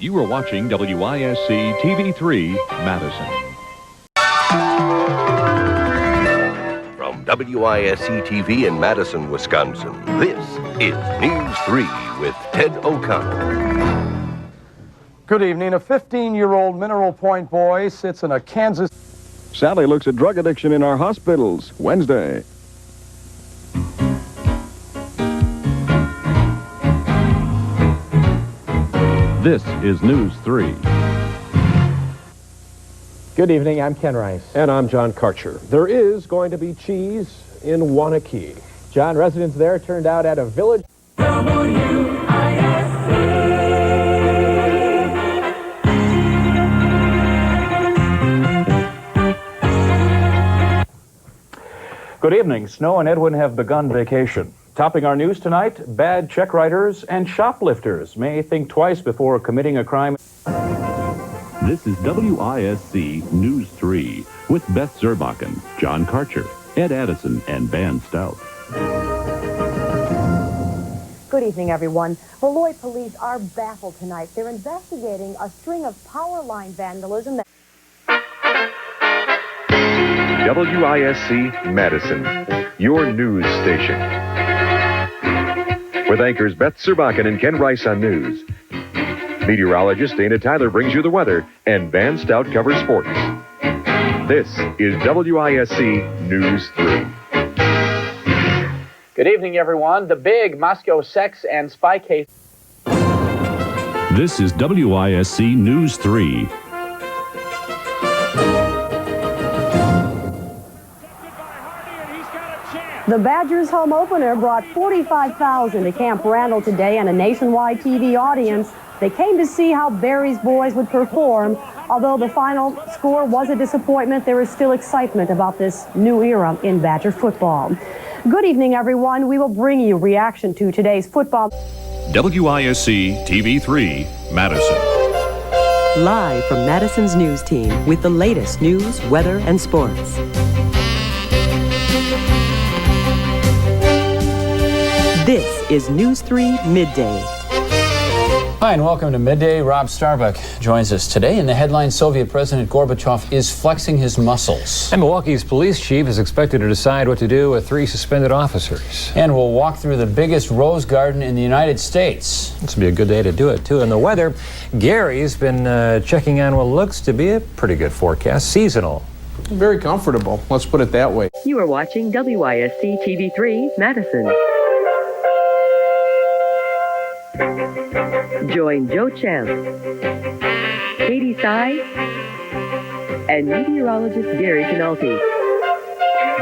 You are watching WISC TV3 Madison. From WISC TV in Madison, Wisconsin, this is News 3 with Ted O'Connell. Good evening. A 15-year-old Mineral Point boy sits in a Kansas... Sally looks at drug addiction in our hospitals, Wednesday. This is News 3. Good evening, I'm Ken Rice. And I'm John Karcher. There is going to be cheese in Wanakee. John, residents there turned out at a village... Good evening. Snow and Edwin have begun vacation. Topping our news tonight, bad check writers and shoplifters may think twice before committing a crime. This is WISC News 3 with Beth Zerbakken, John Karcher, Ed Addison, and Van Stout. Good evening, everyone. Beloit police are baffled tonight. They're investigating a string of power line vandalism that... WISC Madison, your news station. With anchors Beth Zerbakken and Ken Rice on news. Meteorologist Dana Tyler brings you the weather, and Van Stout covers sports. This is WISC News 3. Good evening, everyone. The big Moscow sex and spy case. This is WISC News 3. The Badgers home opener brought 45,000 to Camp Randall today and a nationwide TV audience. They came to see how Barry's boys would perform. Although the final score was a disappointment, there is still excitement about this new era in Badger football. Good evening, everyone. We will bring you reaction to today's football. WISC TV3 Madison. Live from Madison's news team with the latest news, weather, and sports. This is News 3 Midday. Hi, and welcome to Midday. Rob Starbuck joins us today. In the headline, Soviet President Gorbachev is flexing his muscles. And Milwaukee's police chief is expected to decide what to do with 3 suspended officers. And we'll walk through the biggest rose garden in the United States. This will be a good day to do it, too. And the weather, Gary's been checking on what looks to be a pretty good forecast, seasonal. Very comfortable, let's put it that way. You are watching WISC TV3 Madison. Join Joe Champ, Katie Sy, and meteorologist Gary Canalti.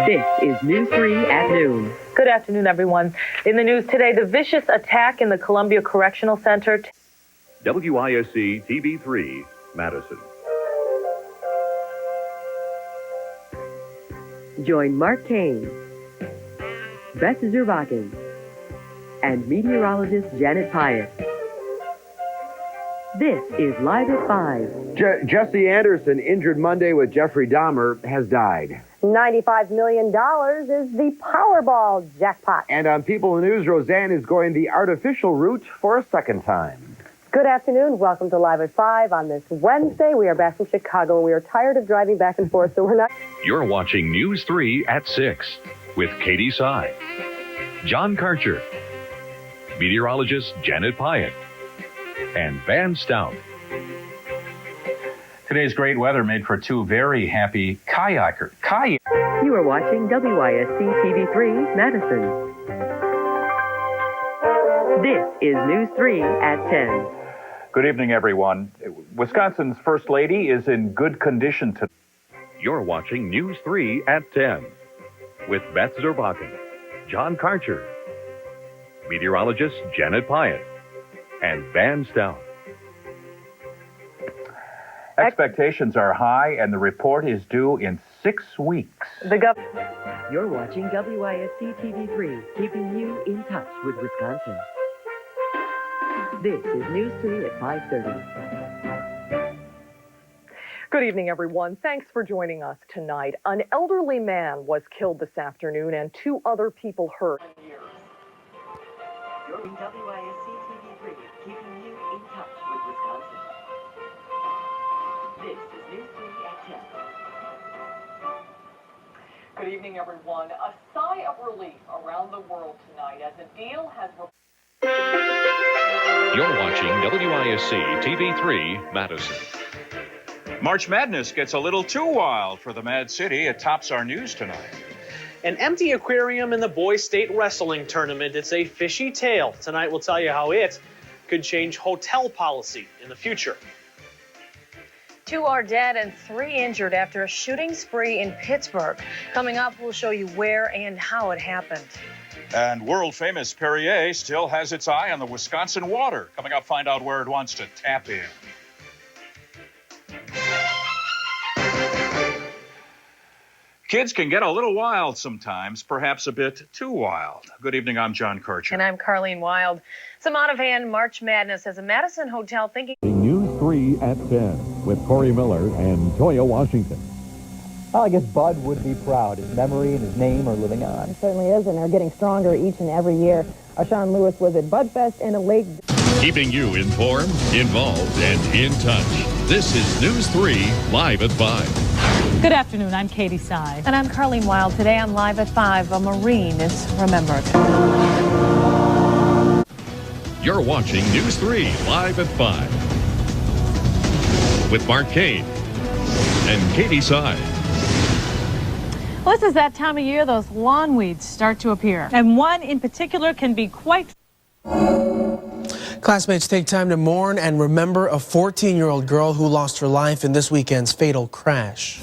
This is News 3 at noon. Good afternoon, everyone. In the news today, the vicious attack in the Columbia Correctional Center. WISC TV3 Madison. Join Mark Kane, Beth Zerbakken, and meteorologist Janet Pyatt. This is Live at 5. Jesse Anderson, injured Monday with Jeffrey Dahmer, has died. $95 million is the Powerball jackpot. And on People in the News, Roseanne is going the artificial route for a second time. Good afternoon. Welcome to Live at 5 on this Wednesday. We are back from Chicago, and we are tired of driving back and forth, so we're not... You're watching News 3 at 6 with Katie Sy, John Karcher, meteorologist Janet Pyatt, and Van Stout. Today's great weather made for 2 very happy kayakers. You are watching WISC TV3 Madison. This is News 3 at 10. Good evening, everyone. Wisconsin's First Lady is in good condition today. You're watching News 3 at 10 with Beth Zerbakken, John Karcher, meteorologist Janet Pyatt, and Van Stout. Expectations are high, and the report is due in 6 weeks. You're watching WISC TV3, keeping you in touch with Wisconsin. This is News 3 at 5:30. Good evening, everyone. Thanks for joining us tonight. An elderly man was killed this afternoon and 2 other people hurt. You're in WISC TV3, keeping you in touch with Wisconsin. Good evening, everyone. A sigh of relief around the world tonight as a deal has... You're watching WISC TV3 Madison. March Madness gets a little too wild for the Mad City. It tops our news tonight. An empty aquarium in the boys' state wrestling tournament. It's a fishy tale. Tonight we'll tell you how it could change hotel policy in the future. 2 are dead and 3 injured after a shooting spree in Pittsburgh. Coming up, we'll show you where and how it happened. And world-famous Perrier still has its eye on the Wisconsin water. Coming up, find out where it wants to tap in. Kids can get a little wild sometimes, perhaps a bit too wild. Good evening, I'm John Karcher. And I'm Carlene Wild. Some out-of-hand March Madness has a Madison hotel thinking... News 3 at 10 with Corey Miller and Toya Washington. Well, I guess Bud would be proud. His memory and his name are living on. It certainly is, and they're getting stronger each and every year. Sean Lewis was at Bud Fest in a lake... Keeping you informed, involved, and in touch. This is News 3, live at 5. Good afternoon, I'm Katie Sy. And I'm Carlene Wild. Today on Live at 5, a Marine is remembered. You're watching News 3, live at 5. With Mark Kane and Katie Sy. Well, this is that time of year those lawn weeds start to appear. And one in particular can be quite... Classmates take time to mourn and remember a 14-year-old girl who lost her life in this weekend's fatal crash.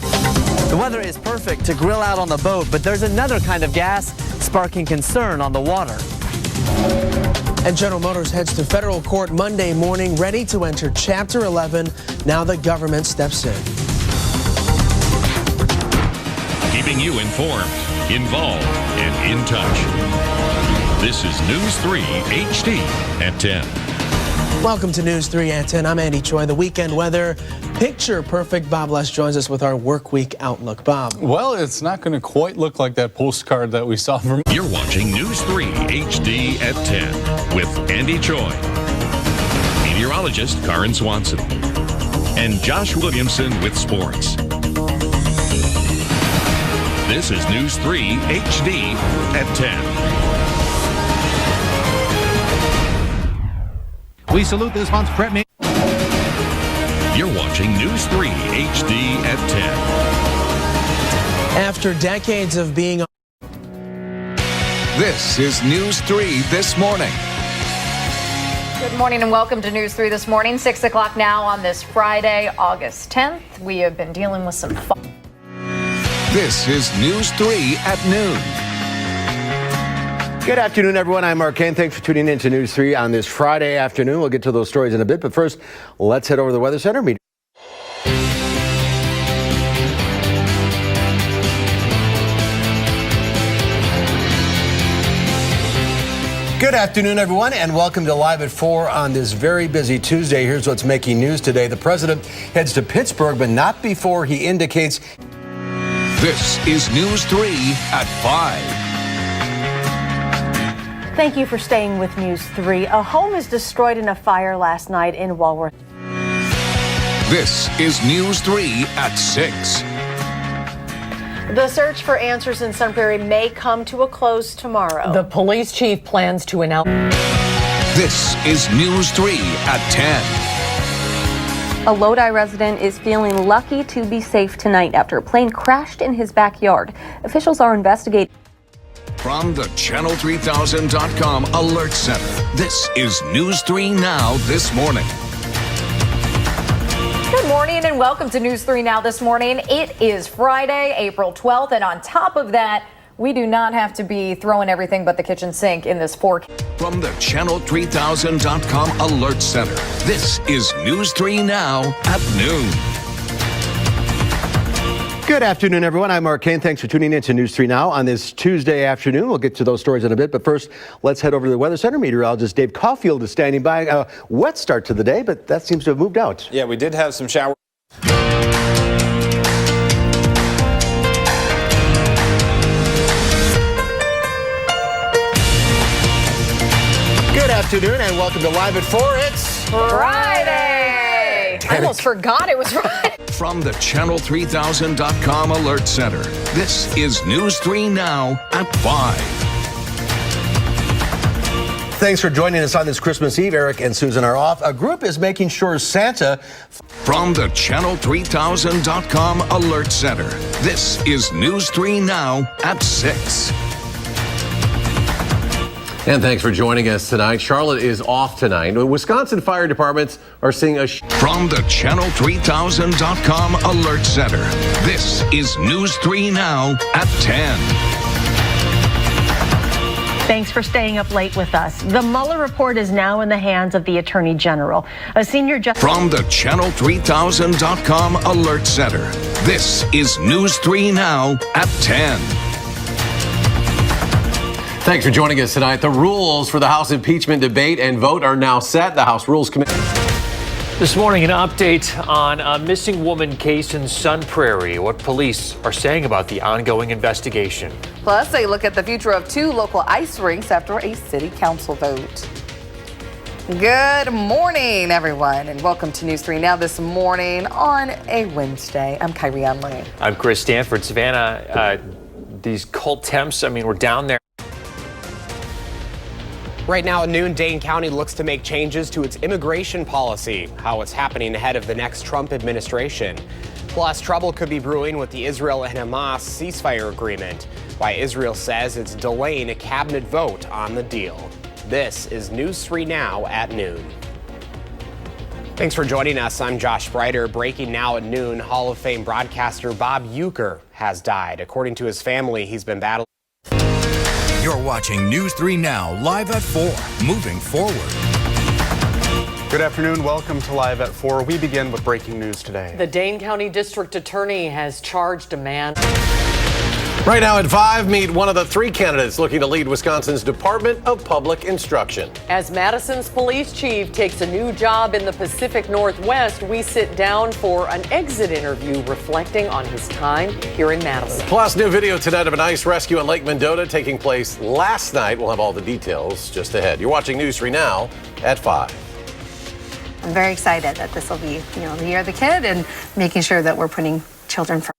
The weather is perfect to grill out on the boat, but there's another kind of gas sparking concern on the water. And General Motors heads to federal court Monday morning, ready to enter Chapter 11. Now the government steps in. Keeping you informed, involved, and in touch. This is News 3 HD at 10. Welcome to News 3 at 10. I'm Andy Choi. The weekend weather, picture perfect. Bob Les joins us with our work week outlook. Bob. Well, it's not going to quite look like that postcard that we saw from... You're watching News 3 HD at 10 with Andy Choi, meteorologist Karen Swanson, and Josh Williamson with sports. This is News 3 HD at 10. We salute this month's prep meeting. You're watching News 3 HD at 10. After decades of being... This is News 3 This Morning. Good morning and welcome to News 3 This Morning. 6 o'clock now on this Friday, August 10th. We have been dealing with some fun. This is News 3 at noon. Good afternoon, everyone. I'm Mark Kane. Thanks for tuning in to News 3 on this Friday afternoon. We'll get to those stories in a bit, but first, let's head over to the Weather Center. Good afternoon, everyone, and welcome to Live at 4 on this very busy Tuesday. Here's what's making news today. The president heads to Pittsburgh, but not before he indicates... This is News 3 at 5. Thank you for staying with News 3. A home is destroyed in a fire last night in Walworth. This is News 3 at 6. The search for answers in Sun Prairie may come to a close tomorrow. The police chief plans to announce... This is News 3 at 10. A Lodi resident is feeling lucky to be safe tonight after a plane crashed in his backyard. Officials are investigating. From the Channel3000.com Alert Center, this is News 3 Now This Morning. Good morning and welcome to News 3 Now This Morning. It is Friday, April 12th, and on top of that, we do not have to be throwing everything but the kitchen sink in this forecast. From the Channel3000.com Alert Center, this is News 3 Now at noon. Good afternoon, everyone. I'm Mark Kane. Thanks for tuning in to News 3 Now on this Tuesday afternoon. We'll get to those stories in a bit, but first, let's head over to the Weather Center. Meteorologist Dave Caulfield is standing by. A wet start to the day, but that seems to have moved out. Yeah, we did have some showers. Good afternoon and welcome to Live at 4. It's Friday. I almost forgot it was Friday. From the Channel3000.com Alert Center, this is News 3 Now at 5. Thanks for joining us on this Christmas Eve. Eric and Susan are off. A group is making sure Santa... From the Channel3000.com Alert Center, this is News 3 Now at 6. And thanks for joining us tonight. Charlotte is off tonight. Wisconsin fire departments are seeing a... From the Channel3000.com Alert Center, this is News 3 Now at 10. Thanks for staying up late with us. The Mueller report is now in the hands of the Attorney General. A senior justice... From the Channel3000.com Alert Center, this is News 3 Now at 10. Thanks for joining us tonight. The rules for the House impeachment debate and vote are now set. The House Rules Committee... This morning, an update on a missing woman case in Sun Prairie, what police are saying about the ongoing investigation. Plus, a look at the future of 2 local ice rinks after a city council vote. Good morning, everyone, and welcome to News 3 Now this morning on a Wednesday. I'm Kyrie Lee. I'm Chris Stanford. Savannah, these cold temps, we're down there. Right now at noon, Dane County looks to make changes to its immigration policy, how it's happening ahead of the next Trump administration. Plus, trouble could be brewing with the Israel and Hamas ceasefire agreement, why Israel says it's delaying a cabinet vote on the deal. This is News 3 Now at noon. Thanks for joining us. I'm Josh Breiter. Breaking now at noon, Hall of Fame broadcaster Bob Uecker has died. According to his family, he's been battling. You're watching News 3 Now live at 4, moving forward. Good afternoon. Welcome to Live at 4. We begin with breaking news today. The Dane County District Attorney has charged a man. Right now at 5, meet one of the 3 candidates looking to lead Wisconsin's Department of Public Instruction. As Madison's police chief takes a new job in the Pacific Northwest, we sit down for an exit interview reflecting on his time here in Madison. Plus, new video tonight of an ice rescue in Lake Mendota taking place last night. We'll have all the details just ahead. You're watching News 3 Now at 5. I'm very excited that this will be, the year of the kid and making sure that we're putting children first.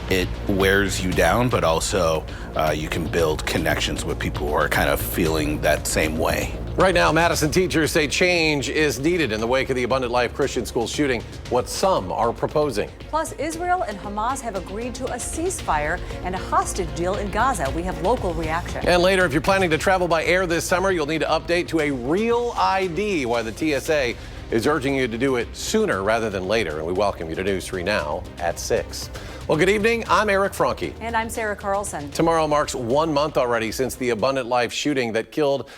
It wears you down, but also you can build connections with people who are kind of feeling that same way. Right now, Madison teachers say change is needed in the wake of the Abundant Life Christian School shooting, what some are proposing. Plus, Israel and Hamas have agreed to a ceasefire and a hostage deal in Gaza. We have local reaction. And later, if you're planning to travel by air this summer, you'll need to update to a real ID, while the TSA is urging you to do it sooner rather than later. And we welcome you to News 3 Now at 6. Well, good evening. I'm Eric Franke. And I'm Sarah Carlson. Tomorrow marks 1 month already since the Abundant Life shooting that killed...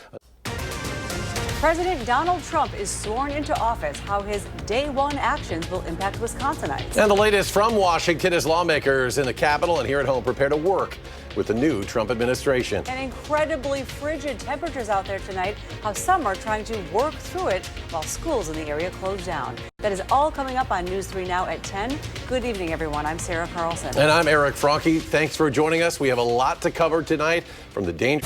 President Donald Trump is sworn into office. How his day one actions will impact Wisconsinites. And the latest from Washington as lawmakers in the Capitol and here at home prepare to work with the new Trump administration. And incredibly frigid temperatures out there tonight. How some are trying to work through it while schools in the area close down. That is all coming up on News 3 Now at 10. Good evening, everyone. I'm Sarah Carlson. And I'm Eric Franke. Thanks for joining us. We have a lot to cover tonight from the danger...